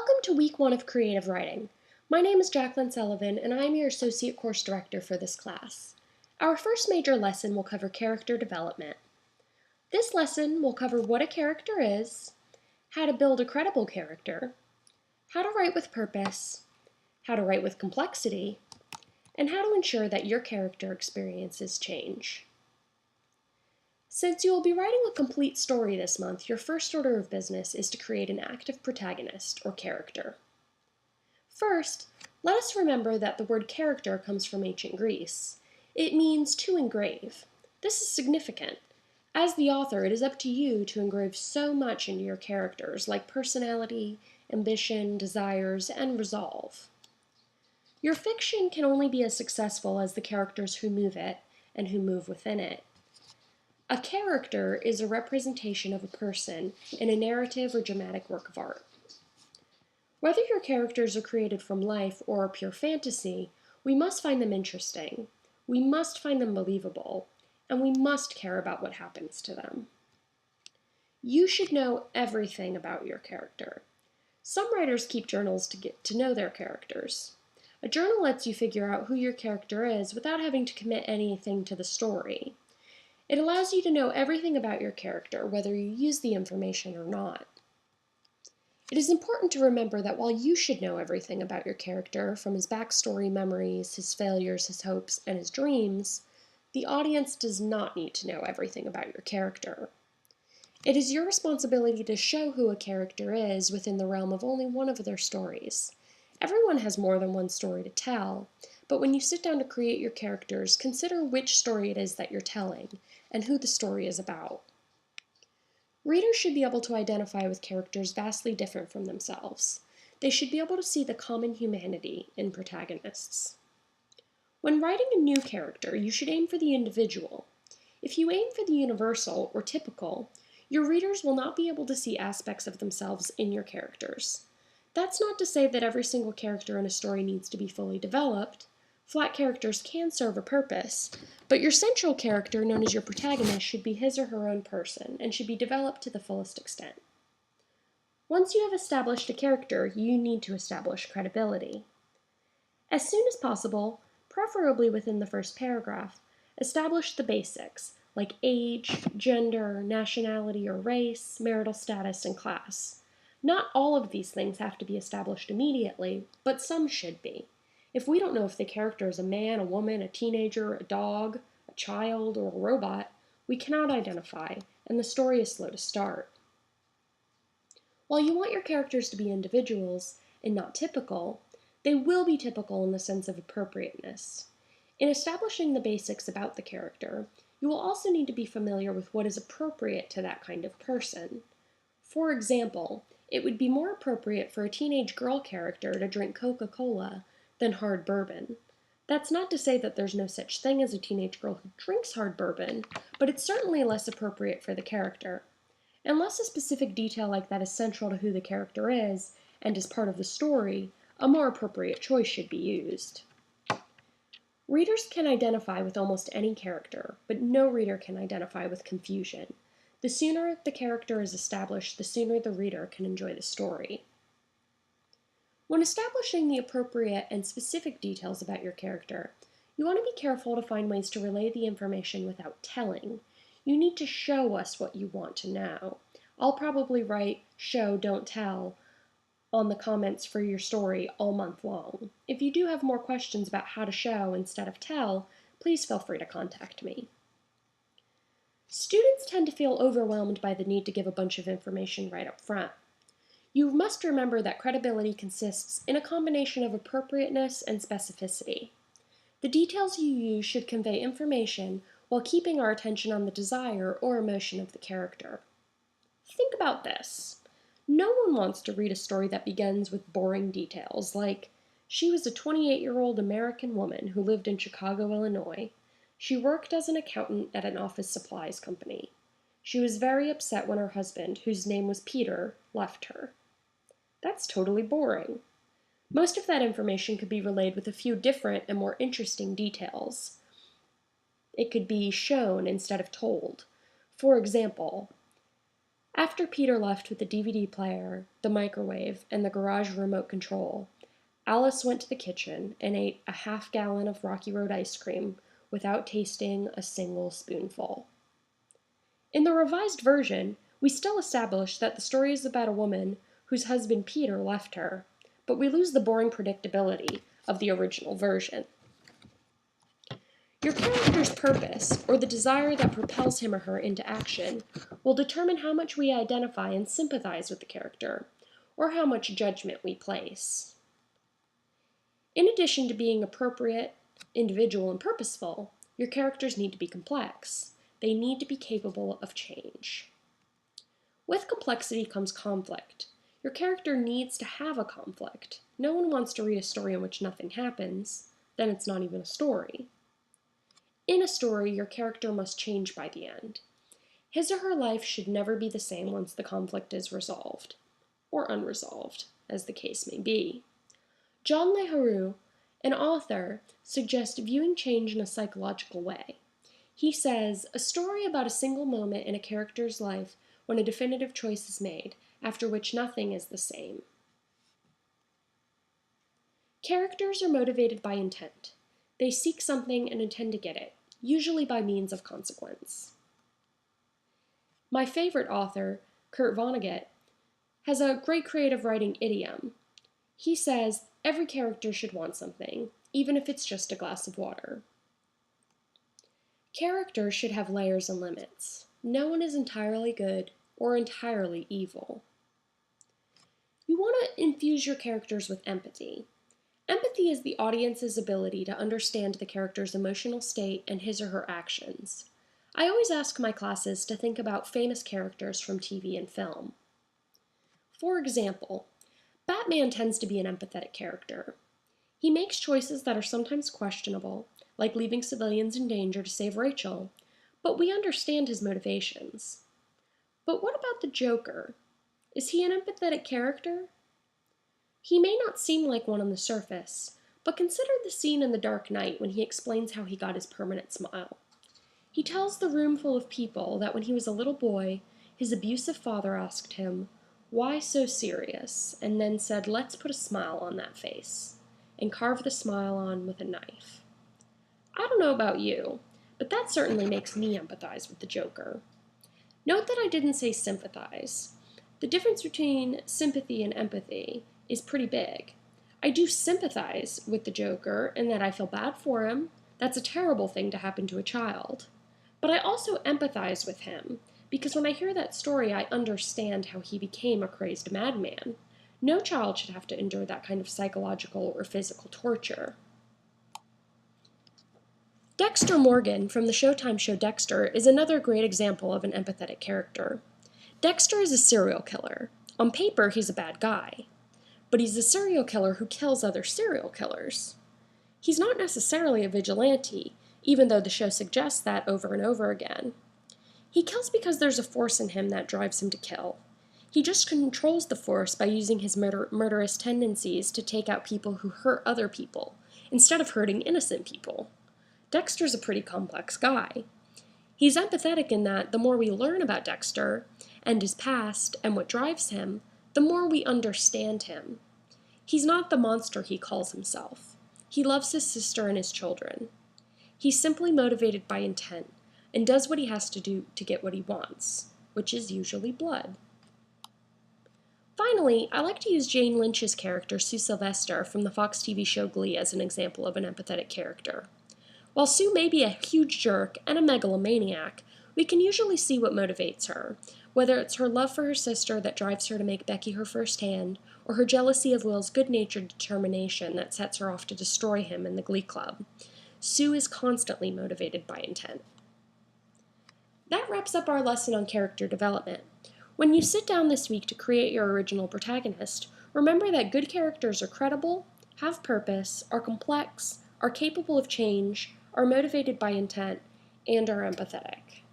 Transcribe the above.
Welcome to week 1 of creative writing. My name is Jacqueline Sullivan and I am your associate course director for this class. Our first major lesson will cover character development. This lesson will cover what a character is, how to build a credible character, how to write with purpose, how to write with complexity, and how to ensure that your character experiences change. Since you will be writing a complete story this month, your first order of business is to create an active protagonist, or character. First, let us remember that the word character comes from ancient Greece. It means to engrave. This is significant. As the author, it is up to you to engrave so much into your characters, like personality, ambition, desires, and resolve. Your fiction can only be as successful as the characters who move it and who move within it. A character is a representation of a person in a narrative or dramatic work of art. Whether your characters are created from life or are pure fantasy, we must find them interesting, we must find them believable, and we must care about what happens to them. You should know everything about your character. Some writers keep journals to get to know their characters. A journal lets you figure out who your character is without having to commit anything to the story. It allows you to know everything about your character, whether you use the information or not. It is important to remember that while you should know everything about your character, from his backstory, memories, his failures, his hopes, and his dreams, the audience does not need to know everything about your character. It is your responsibility to show who a character is within the realm of only one of their stories. Everyone has more than one story to tell, but when you sit down to create your characters, consider which story it is that you're telling and who the story is about. Readers should be able to identify with characters vastly different from themselves. They should be able to see the common humanity in protagonists. When writing a new character, you should aim for the individual. If you aim for the universal or typical, your readers will not be able to see aspects of themselves in your characters. That's not to say that every single character in a story needs to be fully developed. Flat characters can serve a purpose, but your central character, known as your protagonist, should be his or her own person and should be developed to the fullest extent. Once you have established a character, you need to establish credibility. As soon as possible, preferably within the first paragraph, establish the basics, like age, gender, nationality or race, marital status, and class. Not all of these things have to be established immediately, but some should be. If we don't know if the character is a man, a woman, a teenager, a dog, a child, or a robot, we cannot identify, and the story is slow to start. While you want your characters to be individuals and not typical, they will be typical in the sense of appropriateness. In establishing the basics about the character, you will also need to be familiar with what is appropriate to that kind of person. For example, it would be more appropriate for a teenage girl character to drink Coca-Cola than hard bourbon. That's not to say that there's no such thing as a teenage girl who drinks hard bourbon, but it's certainly less appropriate for the character. Unless a specific detail like that is central to who the character is and is part of the story, a more appropriate choice should be used. Readers can identify with almost any character, but no reader can identify with confusion. The sooner the character is established, the sooner the reader can enjoy the story. When establishing the appropriate and specific details about your character, you want to be careful to find ways to relay the information without telling. You need to show us what you want to know. I'll probably write "show, don't tell" on the comments for your story all month long. If you do have more questions about how to show instead of tell, please feel free to contact me. Students tend to feel overwhelmed by the need to give a bunch of information right up front. You must remember that credibility consists in a combination of appropriateness and specificity. The details you use should convey information while keeping our attention on the desire or emotion of the character. Think about this. No one wants to read a story that begins with boring details like, she was a 28-year-old American woman who lived in Chicago, Illinois. She worked as an accountant at an office supplies company. She was very upset when her husband, whose name was Peter, left her. That's totally boring. Most of that information could be relayed with a few different and more interesting details. It could be shown instead of told. For example, After Peter left with the DVD player, the microwave, and the garage remote control, Alice went to the kitchen and ate a half-gallon of Rocky Road ice cream without tasting a single spoonful. In the revised version, we still establish that the story is about a woman whose husband Peter left her, but we lose the boring predictability of the original version. Your character's purpose, or the desire that propels him or her into action, will determine how much we identify and sympathize with the character, or how much judgment we place. In addition to being appropriate, individual, and purposeful, your characters need to be complex. They need to be capable of change. With complexity comes conflict. Your character needs to have a conflict. No one wants to read a story in which nothing happens, then it's not even a story. In a story, your character must change by the end. His or her life should never be the same once the conflict is resolved, or unresolved, as the case may be. John Le Roux, an author, suggests viewing change in a psychological way. He says, a story about a single moment in a character's life when a definitive choice is made, after which nothing is the same. Characters are motivated by intent. They seek something and intend to get it, usually by means of consequence. My favorite author, Kurt Vonnegut, has a great creative writing idiom. He says, every character should want something, even if it's just a glass of water. Characters should have layers and limits. No one is entirely good or entirely evil. You want to infuse your characters with empathy. Empathy is the audience's ability to understand the character's emotional state and his or her actions. I always ask my classes to think about famous characters from TV and film. For example, Batman tends to be an empathetic character. He makes choices that are sometimes questionable, like leaving civilians in danger to save Rachel, but we understand his motivations. But what about the Joker? Is he an empathetic character? He may not seem like one on the surface, but consider the scene in The Dark Knight when he explains how he got his permanent smile. He tells the room full of people that when he was a little boy, his abusive father asked him, "Why so serious?" and then said, "Let's put a smile on that face," and carve the smile on with a knife. I don't know about you, but that certainly makes me empathize with the Joker. Note that I didn't say sympathize. The difference between sympathy and empathy is pretty big. I do sympathize with the Joker in that I feel bad for him. That's a terrible thing to happen to a child. But I also empathize with him because when I hear that story, I understand how he became a crazed madman. No child should have to endure that kind of psychological or physical torture. Dexter Morgan from the Showtime show Dexter is another great example of an empathetic character. Dexter is a serial killer. On paper, he's a bad guy. But he's a serial killer who kills other serial killers. He's not necessarily a vigilante, even though the show suggests that over and over again. He kills because there's a force in him that drives him to kill. He just controls the force by using his murderous tendencies to take out people who hurt other people, instead of hurting innocent people. Dexter's a pretty complex guy. He's empathetic in that the more we learn about Dexter and his past and what drives him, the more we understand him. He's not the monster he calls himself. He loves his sister and his children. He's simply motivated by intent and does what he has to do to get what he wants, which is usually blood. Finally, I like to use Jane Lynch's character, Sue Sylvester, from the Fox TV show Glee as an example of an empathetic character. While Sue may be a huge jerk and a megalomaniac, we can usually see what motivates her, whether it's her love for her sister that drives her to make Becky her first hand, or her jealousy of Will's good-natured determination that sets her off to destroy him in the Glee Club. Sue is constantly motivated by intent. That wraps up our lesson on character development. When you sit down this week to create your original protagonist, remember that good characters are credible, have purpose, are complex, are capable of change, are motivated by intent, and are empathetic.